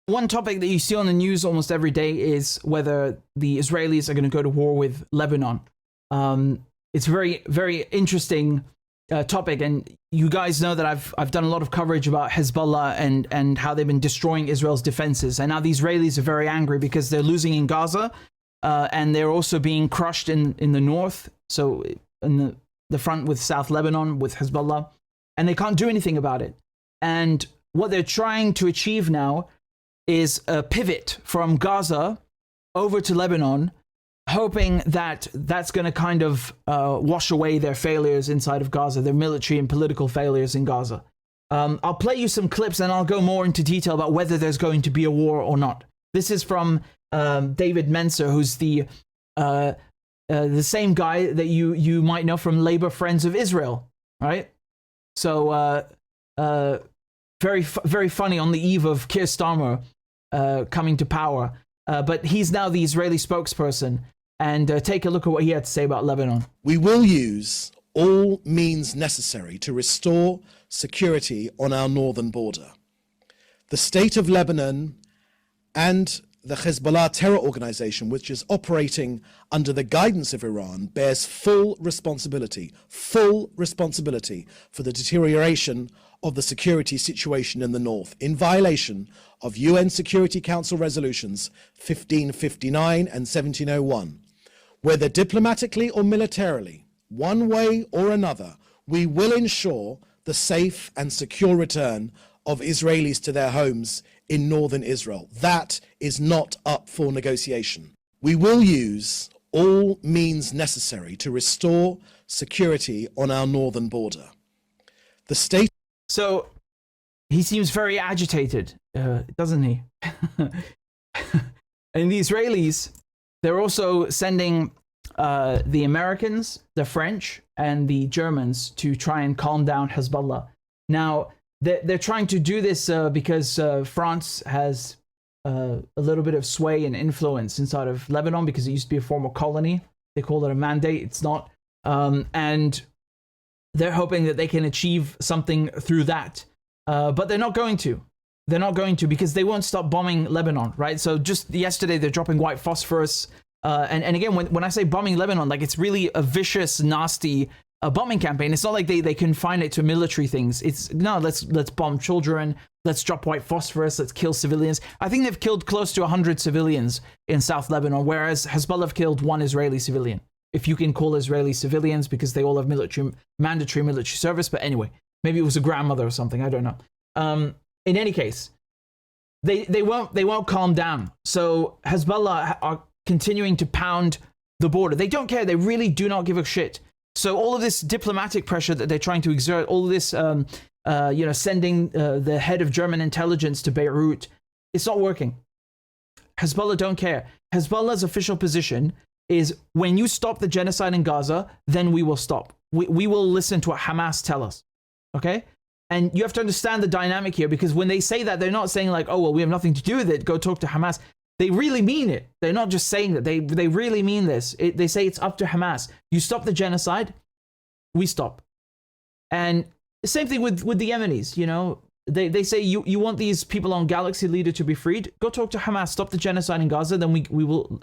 one topic that you see on the news almost every day is whether the Israelis are going to go to war with Lebanon. It's a very, very interesting topic, and you guys know that I've done a lot of coverage about Hezbollah and how they've been destroying Israel's defenses, and now the Israelis are very angry because they're losing in Gaza, and they're also being crushed in the north, so in the front with South Lebanon with Hezbollah, and they can't do anything about it. And what they're trying to achieve now is a pivot from Gaza over to Lebanon, hoping that that's going to kind of wash away their failures inside of Gaza, their military and political failures in Gaza. I'll play you some clips and I'll go more into detail about whether there's going to be a war or not. This is from David Menser, who's the same guy that you might know from Labour Friends of Israel, right? So very funny on the eve of Keir Starmer coming to power. But he's now the Israeli spokesperson. And take a look at what he had to say about Lebanon. We will use all means necessary to restore security on our northern border. The state of Lebanon and the Hezbollah terror organization, which is operating under the guidance of Iran, bears full responsibility for the deterioration of the security situation in the north, in violation of UN Security Council resolutions 1559 and 1701. Whether diplomatically or militarily, one way or another, we will ensure the safe and secure return of Israelis to their homes in northern Israel. That is not up for negotiation. We will use all means necessary to restore security on our northern border. The state... So, he seems very agitated, doesn't he? And the Israelis, they're also sending the Americans, the French, and the Germans to try and calm down Hezbollah. Now, they're trying to do this because France has a little bit of sway and influence inside of Lebanon because it used to be a former colony. They call it a mandate. It's not. And they're hoping that they can achieve something through that. But they're not going to. They're not going to because they won't stop bombing Lebanon, right? So just yesterday, they're dropping white phosphorus. And again, when I say bombing Lebanon, like it's really a vicious, nasty bombing campaign. It's not like they confine it to military things. It's no, let's bomb children. Let's drop white phosphorus. Let's kill civilians. I think they've killed close to 100 civilians in South Lebanon, whereas Hezbollah have killed one Israeli civilian. If you can call Israeli civilians, because they all have mandatory military service. But anyway, maybe it was a grandmother or something. I don't know. In any case, they won't calm down. So Hezbollah are continuing to pound the border. They don't care. They really do not give a shit. So all of this diplomatic pressure that they're trying to exert, all of this, sending the head of German intelligence to Beirut, it's not working. Hezbollah don't care. Hezbollah's official position is when you stop the genocide in Gaza, then we will stop. We will listen to what Hamas tell us. Okay? And you have to understand the dynamic here, because when they say that, they're not saying like, oh, well, we have nothing to do with it. Go talk to Hamas. They really mean it. They're not just saying that. They really mean this. They say it's up to Hamas. You stop the genocide, we stop. And the same thing with the Yemenis, you know. They say you want these people on Galaxy Leader to be freed? Go talk to Hamas, stop the genocide in Gaza, then we will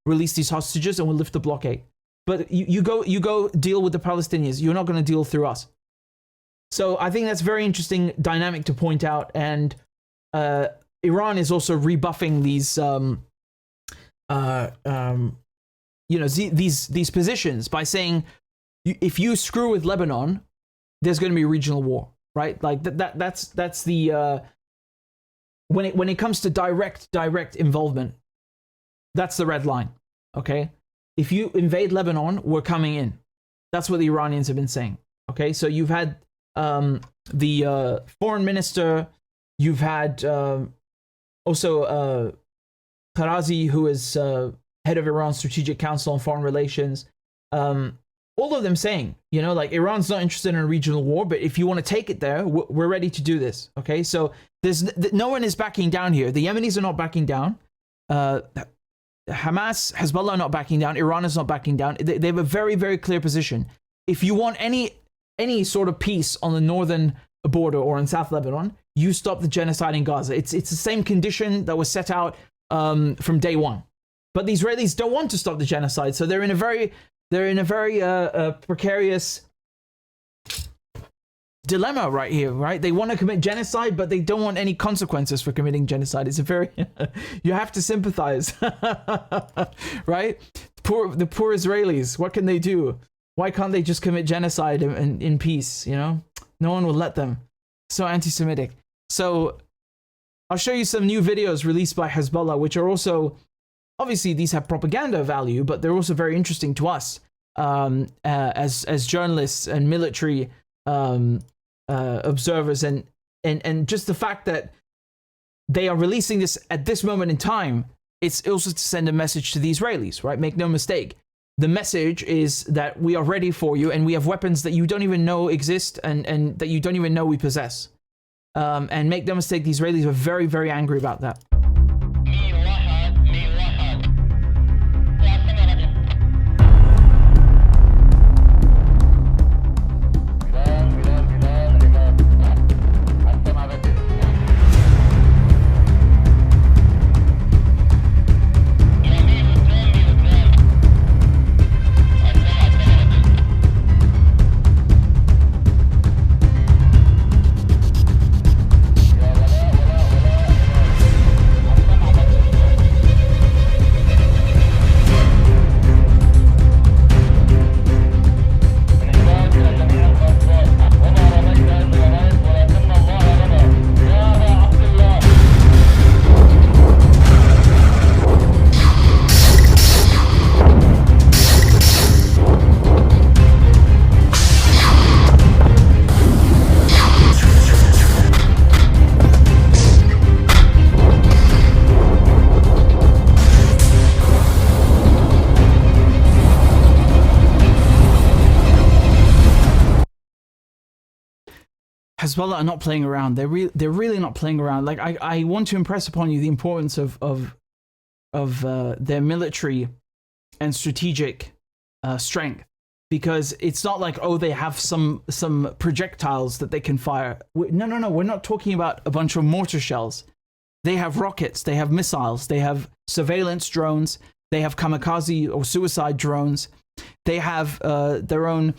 release these hostages and we'll lift the blockade. But you go deal with the Palestinians. You're not going to deal through us. So I think that's a very interesting dynamic to point out. And Iran is also rebuffing these these positions by saying if you screw with Lebanon, there's going to be a regional war. Right, like that's the when it comes to direct involvement, that's the red line. Okay, if you invade Lebanon, we're coming in. That's what the Iranians have been saying. Okay, so you've had the foreign minister, you've had also Karazi, who is head of Iran's Strategic Council on Foreign Relations. All of them saying, you know, like Iran's not interested in a regional war, but if you want to take it there, we're ready to do this. Okay, so no one is backing down here. The Yemenis are not backing down. Hamas, Hezbollah are not backing down. Iran is not backing down. They have a very, very clear position. If you want any sort of peace on the northern border or in South Lebanon, you stop the genocide in Gaza. It's the same condition that was set out from day one. But the Israelis don't want to stop the genocide, so they're in a very precarious dilemma right here, right? They want to commit genocide, but they don't want any consequences for committing genocide. It's a very you have to sympathize, right? The poor Israelis. What can they do? Why can't they just commit genocide in peace? You know, no one will let them. So anti-Semitic. So I'll show you some new videos released by Hezbollah, which are also, obviously these have propaganda value, but they're also very interesting to us as journalists and military observers, and just the fact that they are releasing this at this moment in time, it's also to send a message to the Israelis, right? Make no mistake. The message is that we are ready for you, and we have weapons that you don't even know exist, and that you don't even know we possess. And make no mistake, the Israelis are very, very angry about that. Hezbollah are not playing around. They're really not playing around. Like I want to impress upon you the importance of their military and strategic strength, because it's not like, oh, they have some projectiles that they can fire. No. We're not talking about a bunch of mortar shells. They have rockets. They have missiles. They have surveillance drones. They have kamikaze or suicide drones. They have their own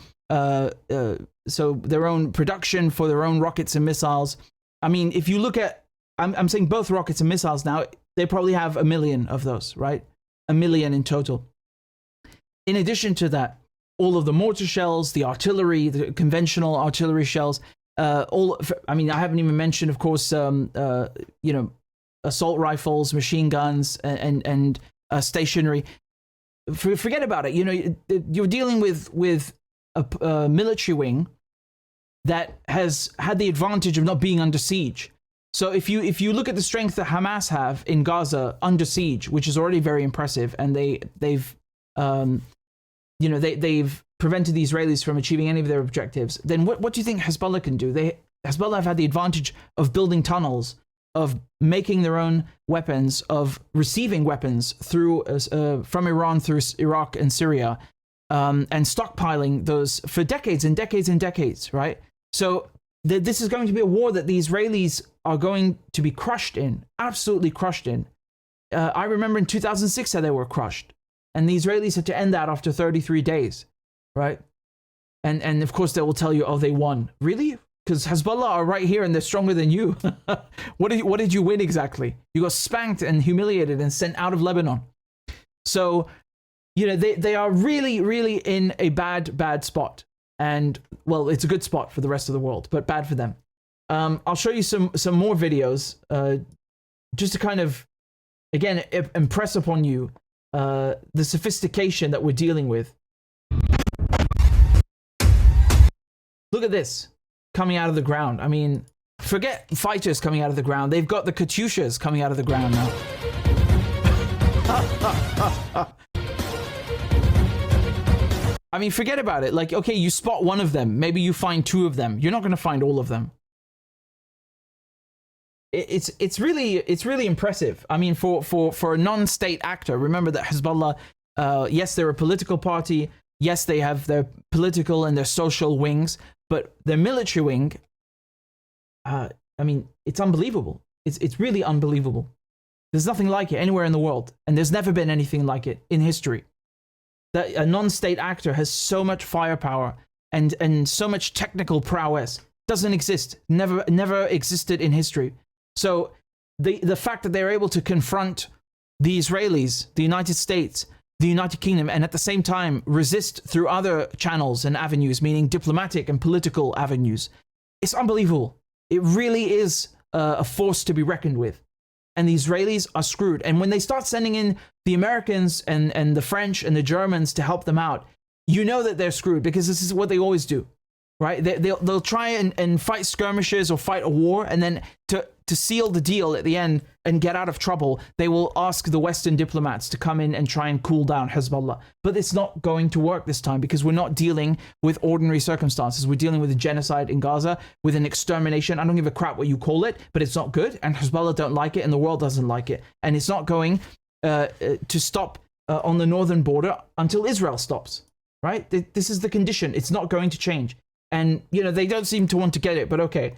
production for their own rockets and missiles. I mean, if you look at, I'm saying both rockets and missiles now, they probably have 1 million of those, right? 1 million in total. In addition to that, all of the mortar shells, the artillery, the conventional artillery shells, I haven't even mentioned, of course, assault rifles, machine guns, and stationary. Forget about it. You know, you're dealing with a military wing that has had the advantage of not being under siege. So if you look at the strength that Hamas have in Gaza under siege, which is already very impressive, and they've prevented the Israelis from achieving any of their objectives, then what do you think Hezbollah can do? Hezbollah have had the advantage of building tunnels, of making their own weapons, of receiving weapons through from Iran through Iraq and Syria, and stockpiling those for decades and decades and decades, right? So this is going to be a war that the Israelis are going to be crushed in, absolutely crushed in. I remember in 2006 how they were crushed, and the Israelis had to end that after 33 days, right? And of course they will tell you, oh, they won. Really? Because Hezbollah are right here and they're stronger than you. What did you win exactly? You got spanked and humiliated and sent out of Lebanon. So, you know, they are really, really in a bad spot. And, well, it's a good spot for the rest of the world, but bad for them. I'll show you some more videos just to kind of, again, impress upon you the sophistication that we're dealing with. Look at this coming out of the ground. I mean, forget fighters coming out of the ground. They've got the Katyushas coming out of the ground now. I mean, forget about it. Like, okay, you spot one of them. Maybe you find two of them. You're not going to find all of them. It's really impressive. I mean, for a non-state actor, remember that Hezbollah, yes, they're a political party. Yes, they have their political and their social wings, but their military wing, I mean, it's unbelievable. It's really unbelievable. There's nothing like it anywhere in the world, and there's never been anything like it in history. That a non-state actor has so much firepower and so much technical prowess doesn't exist. Never existed in history. So the fact that they're able to confront the Israelis, the United States, the United Kingdom, and at the same time resist through other channels and avenues, meaning diplomatic and political avenues, it's unbelievable. It really is a force to be reckoned with. And the Israelis are screwed. And when they start sending in the Americans and the French and the Germans to help them out, you know that they're screwed, because this is what they always do, right? They'll try and fight skirmishes or fight a war, and then to seal the deal at the end and get out of trouble, they will ask the Western diplomats to come in and try and cool down Hezbollah. But it's not going to work this time, because we're not dealing with ordinary circumstances. We're dealing with a genocide in Gaza, with an extermination. I don't give a crap what you call it, but it's not good, and Hezbollah don't like it, and the world doesn't like it. And it's not going to stop on the northern border until Israel stops, right? This is the condition. It's not going to change. And, you know, they don't seem to want to get it, but okay.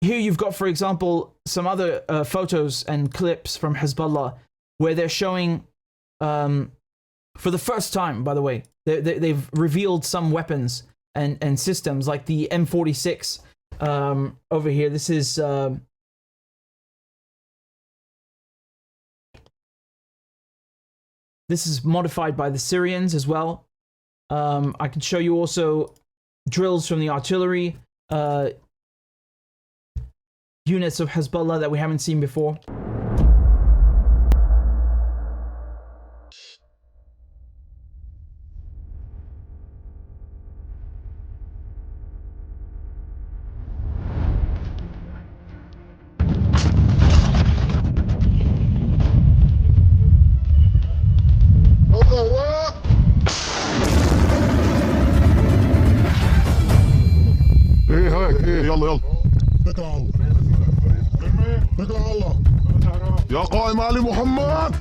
Here you've got, for example, some other photos and clips from Hezbollah where they're showing, for the first time, by the way, they've revealed some weapons and systems like the M46 over here. This is modified by the Syrians as well. I can show you also drills from the artillery, units of Hezbollah that we haven't seen before. يلا اتكل على الله يا قائم علي محمد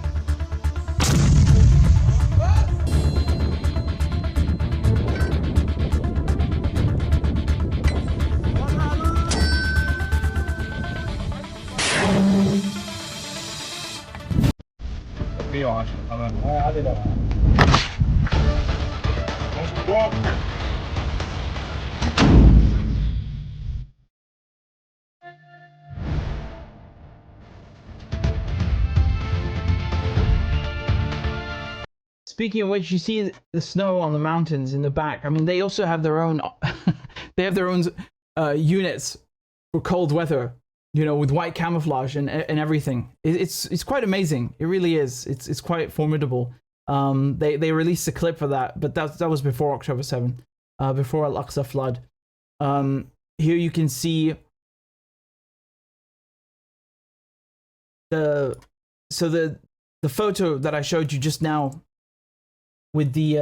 Speaking of which, you see the snow on the mountains in the back. I mean, they also have their own they have their own units for cold weather, you know, with white camouflage and everything. It's quite amazing. It really is. It's quite formidable. They released a clip for that, but that was before October 7th, before Al-Aqsa flood. Here you can see the photo that I showed you just now with the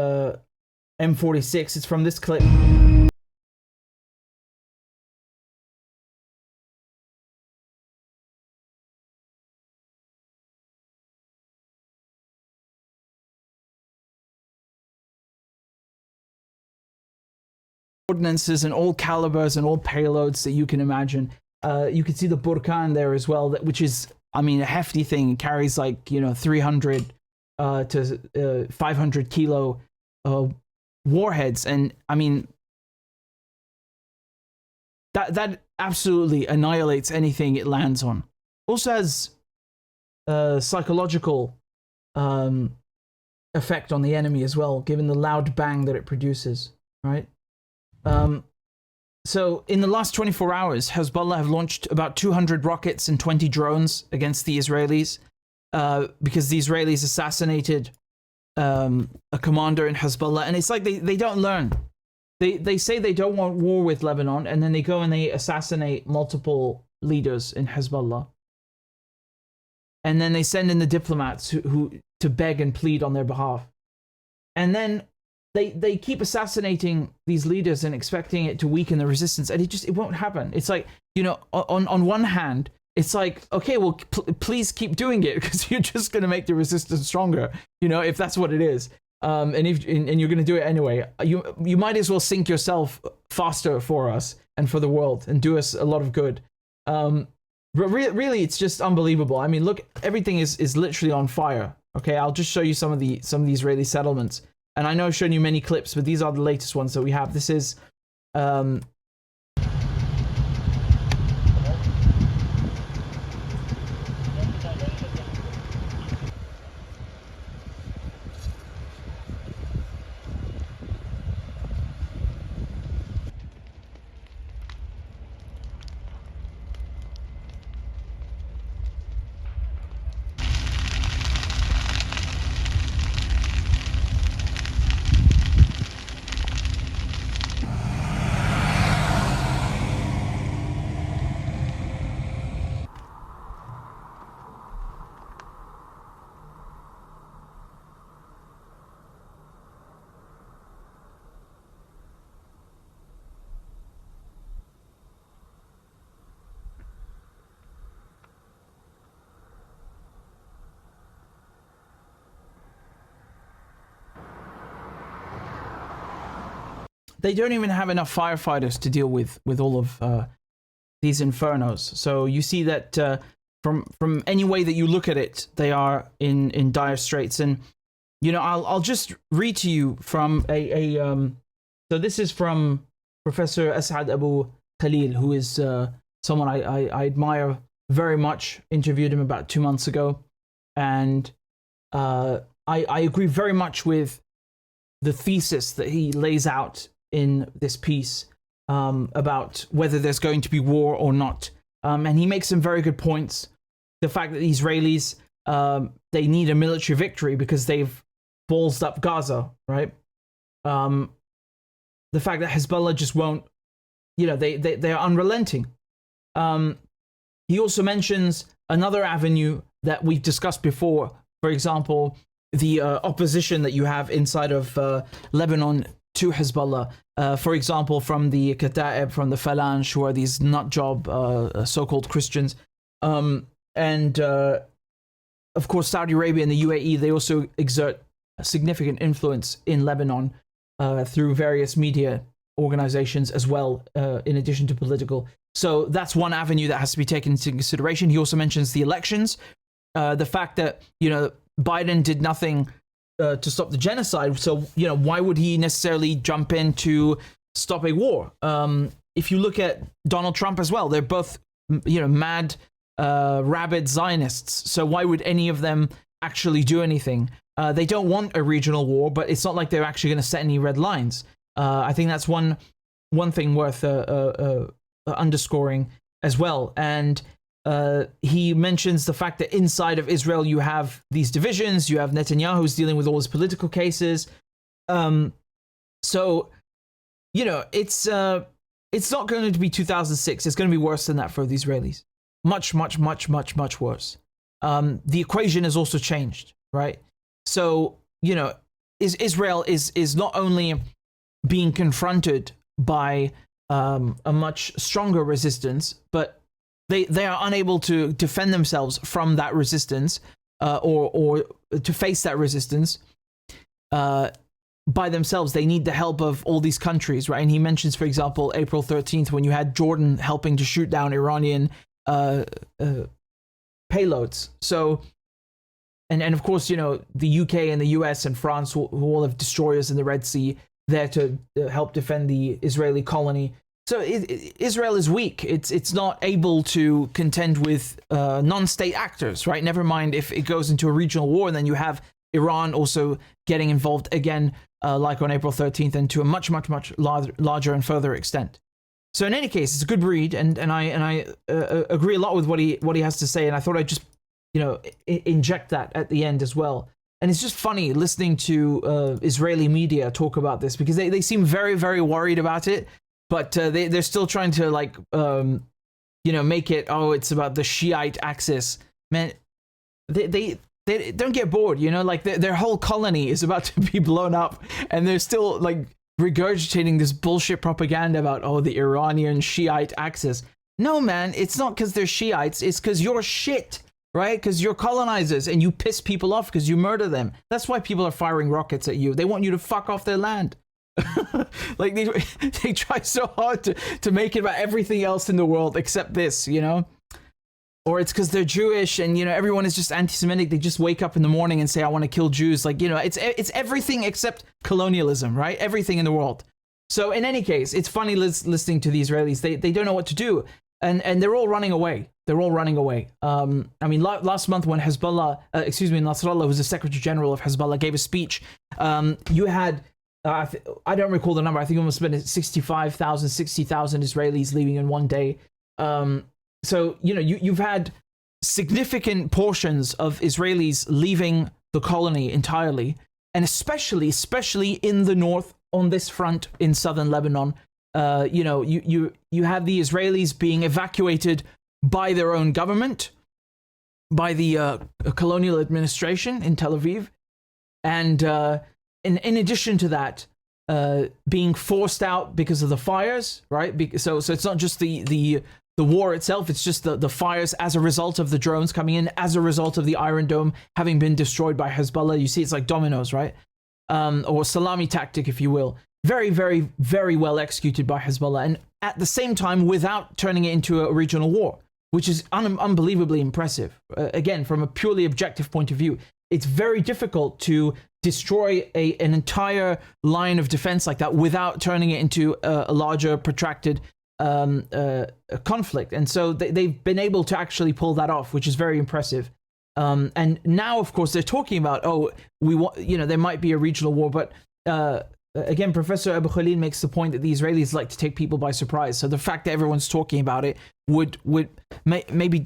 M46. It's from this clip. Ordnances and all calibers and all payloads that you can imagine. You can see the Burkan there as well, which is, I mean, a hefty thing. It carries like, you know, 300 to 500 kilo warheads, and I mean that absolutely annihilates anything it lands on. Also has psychological effect on the enemy as well, given the loud bang that it produces, right? So in the last 24 hours, Hezbollah have launched about 200 rockets and 20 drones against the Israelis, because the Israelis assassinated a commander in Hezbollah. And it's like they don't learn. They say they don't want war with Lebanon, and then they go and they assassinate multiple leaders in Hezbollah. And then they send in the diplomats who to beg and plead on their behalf. And then they keep assassinating these leaders and expecting it to weaken the resistance, and it won't happen. It's like, you know, on one hand, it's like, okay, well, please keep doing it, because you're just going to make the resistance stronger, you know, if that's what it is. And you're going to do it anyway. You might as well sink yourself faster for us and for the world and do us a lot of good. But really, it's just unbelievable. I mean, look, everything is literally on fire. Okay, I'll just show you some of the Israeli settlements. And I know I've shown you many clips, but these are the latest ones that we have. This is they don't even have enough firefighters to deal with all of these infernos. So you see that from any way that you look at it, they are in dire straits. And you know, I'll just read to you from so this is from Professor Asad Abu Khalil, who is someone I admire very much. Interviewed him about 2 months ago, and I agree very much with the thesis that he lays out in this piece about whether there's going to be war or not. And he makes some very good points. The fact that the Israelis, they need a military victory because they've ballsed up Gaza, right? The fact that Hezbollah just won't, you know, they are unrelenting. He also mentions another avenue that we've discussed before. For example, the opposition that you have inside of Lebanon to Hezbollah, for example, from the Kata'ib, from the Phalange, who are these nutjob so-called Christians, and of course Saudi Arabia and the UAE, they also exert a significant influence in Lebanon through various media organizations as well, in addition to political. So that's one avenue that has to be taken into consideration. He also mentions the elections, the fact that, you know, Biden did nothing to stop the genocide. So, you know, why would he necessarily jump in to stop a war? If you look at Donald Trump as well, they're both, you know, mad, rabid Zionists. So why would any of them actually do anything? They don't want a regional war, but it's not like they're actually going to set any red lines. I think that's one thing worth underscoring as well. And he mentions the fact that inside of Israel you have these divisions. You have Netanyahu who's dealing with all his political cases. So, you know, it's not going to be 2006. It's going to be worse than that for the Israelis. Much, much, much, much, much worse. The equation has also changed, right? So, you know, Israel is not only being confronted by a much stronger resistance, but they are unable to defend themselves from that resistance, or to face that resistance by themselves. They need the help of all these countries, right? And he mentions, for example, April 13th, when you had Jordan helping to shoot down Iranian payloads. So, and of course, you know, the UK and the US and France, who all have destroyers in the Red Sea, there to help defend the Israeli colony. So Israel is weak. It's not able to contend with non-state actors, right? Never mind if it goes into a regional war, and then you have Iran also getting involved again, like on April 13th, and to a much, much, much larger and further extent. So in any case, it's a good read, and I agree a lot with what he has to say, and I thought I'd just, you know, inject that at the end as well. And it's just funny listening to Israeli media talk about this, because they seem very, very worried about it. But they're still trying to, like, you know, make it, oh, it's about the Shiite axis. Man, they don't get bored, you know? Like, their whole colony is about to be blown up, and they're still, like, regurgitating this bullshit propaganda about, oh, the Iranian Shiite axis. No, man, it's not because they're Shiites. It's because you're shit, right? Because you're colonizers, and you piss people off because you murder them. That's why people are firing rockets at you. They want you to fuck off their land. Like they try so hard to make it about everything else in the world except this, you know? Or it's because they're Jewish and, you know, everyone is just anti-Semitic. They just wake up in the morning and say, I want to kill Jews. Like, you know, it's everything except colonialism, right? Everything in the world. So in any case, it's funny listening to the Israelis. They don't know what to do. And they're all running away. They're all running away. I mean, last month when Nasrallah, who's the Secretary General of Hezbollah, gave a speech, you had, I don't recall the number, I think it must have been 65,000, 60,000 Israelis leaving in one day. So, you know, you've had significant portions of Israelis leaving the colony entirely, and especially in the north on this front in southern Lebanon. You know, you have the Israelis being evacuated by their own government, by the colonial administration in Tel Aviv, and in addition to that, being forced out because of the fires, right? So it's not just the war itself, it's just the fires as a result of the drones coming in, as a result of the Iron Dome having been destroyed by Hezbollah. You see, it's like dominoes, right? Or salami tactic, if you will. Very, very, very well executed by Hezbollah. And at the same time, without turning it into a regional war, which is unbelievably impressive. Again, from a purely objective point of view, it's very difficult to destroy an entire line of defense like that without turning it into a larger, protracted conflict. And so they've been able to actually pull that off, which is very impressive. And now, of course, they're talking about, there might be a regional war. But again, Professor Abu Khalil makes the point that the Israelis like to take people by surprise. So the fact that everyone's talking about it would maybe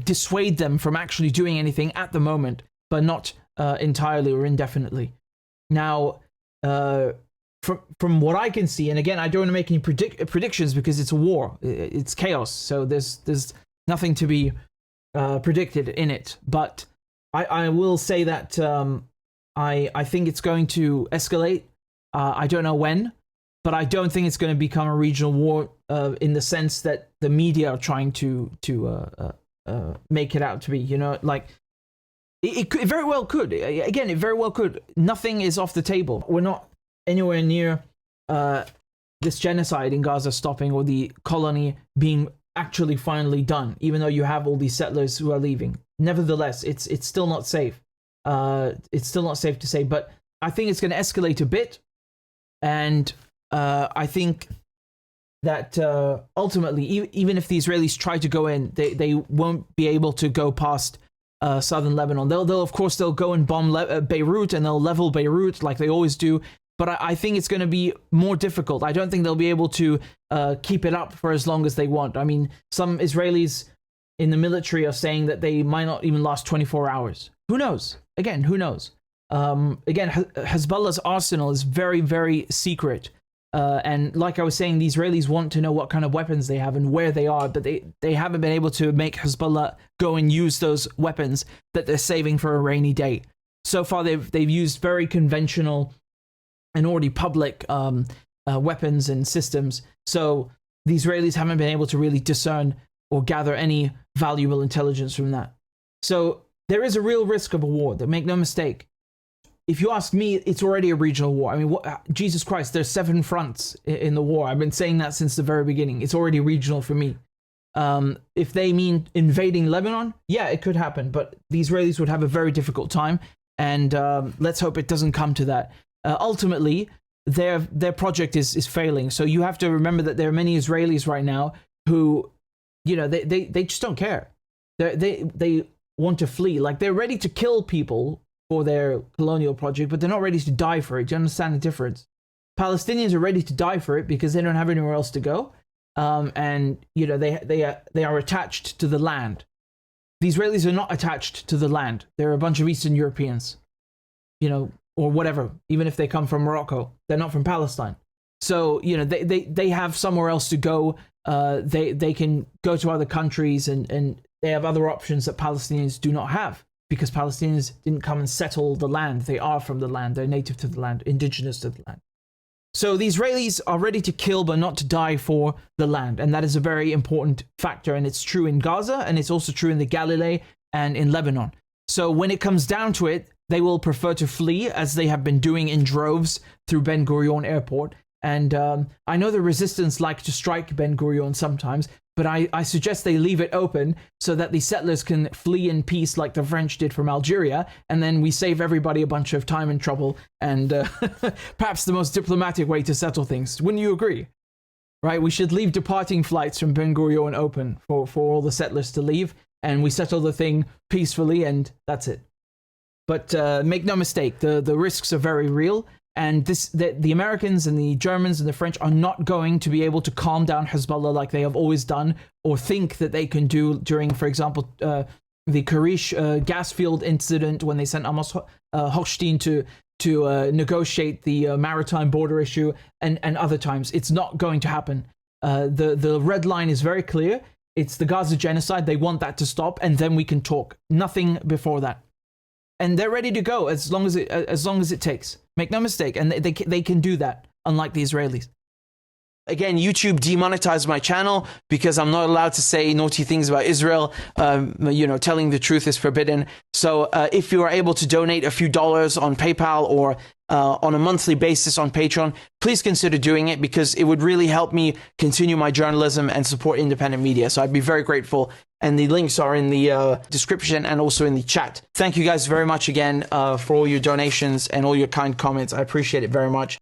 dissuade them from actually doing anything at the moment, but not entirely or indefinitely. Now, from what I can see, and again, I don't want to make any predictions because it's a war, it's chaos, so there's nothing to be predicted in it. But I will say that I think it's going to escalate. I don't know when, but I don't think it's going to become a regional war in the sense that the media are trying to make it out to be. You know, like it very well could. Again, it very well could. Nothing is off the table. We're not anywhere near this genocide in Gaza stopping, or the colony being actually finally done, even though you have all these settlers who are leaving. Nevertheless, it's still not safe. It's still not safe to say, but I think it's going to escalate a bit. And I think that ultimately, even if the Israelis try to go in, they won't be able to go past southern Lebanon. They'll of course go and bomb Beirut, and they'll level Beirut like they always do. But I think it's going to be more difficult. I don't think they'll be able to keep it up for as long as they want. I mean, some Israelis in the military are saying that they might not even last 24 hours. Who knows? Again, who knows? Again, Hezbollah's arsenal is very, very secret. And like I was saying, the Israelis want to know what kind of weapons they have and where they are, but they haven't been able to make Hezbollah go and use those weapons that they're saving for a rainy day. So far, they've used very conventional and already public weapons and systems. So the Israelis haven't been able to really discern or gather any valuable intelligence from that. So there is a real risk of a war, make no mistake. If you ask me, it's already a regional war. I mean, Jesus Christ, there's 7 fronts in the war. I've been saying that since the very beginning. It's already regional for me. If they mean invading Lebanon, yeah, it could happen. But the Israelis would have a very difficult time. And let's hope it doesn't come to that. Ultimately, their project is failing. So you have to remember that there are many Israelis right now who, you know, they just don't care. They want to flee. Like, they're ready to kill people for their colonial project, but they're not ready to die for it. Do you understand the difference? Palestinians are ready to die for it because they don't have anywhere else to go, and you know they are attached to the land. The Israelis are not attached to the land. They're a bunch of Eastern Europeans, you know, or whatever. Even if they come from Morocco, they're not from Palestine. So you know they have somewhere else to go. They can go to other countries, and they have other options that Palestinians do not have. Because Palestinians didn't come and settle the land. They are from the land. They're native to the land, indigenous to the land. So the Israelis are ready to kill, but not to die for the land. And that is a very important factor. And it's true in Gaza, and it's also true in the Galilee and in Lebanon. So when it comes down to it, they will prefer to flee, as they have been doing in droves through Ben Gurion Airport. And I know the resistance like to strike Ben Gurion sometimes, but I suggest they leave it open so that the settlers can flee in peace like the French did from Algeria, and then we save everybody a bunch of time and trouble, and perhaps the most diplomatic way to settle things. Wouldn't you agree? Right? We should leave departing flights from Ben Gurion open for all the settlers to leave, and we settle the thing peacefully, and that's it. But make no mistake, the risks are very real. And the Americans and the Germans and the French are not going to be able to calm down Hezbollah like they have always done, or think that they can do during, for example, the Karish gas field incident, when they sent Amos Hochstein to negotiate the maritime border issue, and other times. It's not going to happen. The red line is very clear. It's the Gaza genocide. They want that to stop, and then we can talk. Nothing before that. And they're ready to go as long as it takes. Make no mistake, and they can do that, unlike the Israelis. Again, YouTube demonetized my channel because I'm not allowed to say naughty things about Israel. Telling the truth is forbidden. So if you are able to donate a few dollars on PayPal or on a monthly basis on Patreon, please consider doing it, because it would really help me continue my journalism and support independent media. So I'd be very grateful. And the links are in the description and also in the chat. Thank you guys very much again for all your donations and all your kind comments. I appreciate it very much.